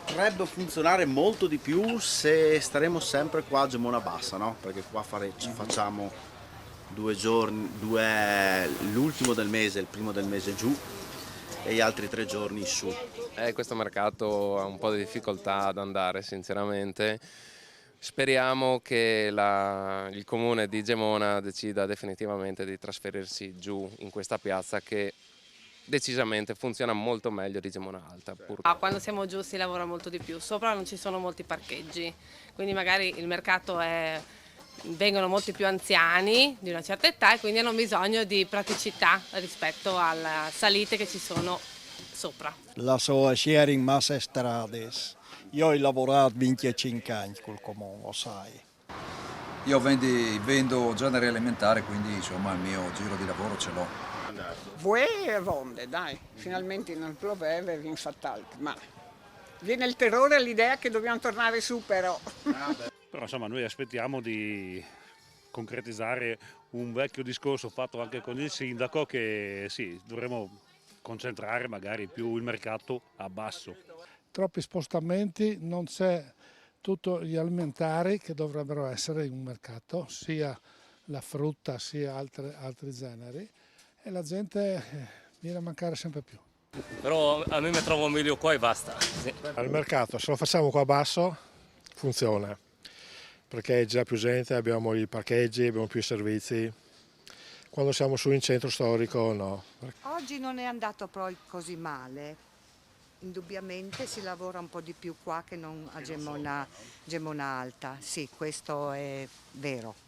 Potrebbe funzionare molto di più se staremo sempre qua a Gemona Bassa, no? Perché qua ci facciamo 2 giorni, l'ultimo del mese, il primo del mese giù e gli altri 3 giorni su. Questo mercato ha un po' di difficoltà ad andare, sinceramente. Speriamo che il comune di Gemona decida definitivamente di trasferirsi giù in questa piazza che decisamente funziona molto meglio di Gemona Alta. Quando siamo giù si lavora molto di più, sopra non ci sono molti parcheggi, quindi magari il mercato vengono molti più anziani di una certa età e quindi hanno bisogno di praticità rispetto alle salite che ci sono sopra. La so sharing massa strade. Io ho lavorato 25 anni col comune, lo sai. Io vendo genere alimentare, quindi insomma il mio giro di lavoro ce l'ho. Voi ronde, dai, finalmente non pioveva e vi fattalti, ma viene il terrore all'idea che dobbiamo tornare su però. Però insomma noi aspettiamo di concretizzare un vecchio discorso fatto anche con il sindaco che sì, dovremmo concentrare magari più il mercato a basso. Troppi spostamenti, non c'è tutto gli alimentari che dovrebbero essere in un mercato, sia la frutta sia altri generi e la gente viene a mancare sempre più. Però a me mi trovo meglio qua e basta. Sì. Al mercato, se lo facciamo qua a basso, funziona, perché è già più gente, abbiamo i parcheggi, abbiamo più servizi. Quando siamo su in centro storico no. Oggi non è andato poi così male, indubbiamente si lavora un po' di più qua che non a Gemona Alta, sì, questo è vero.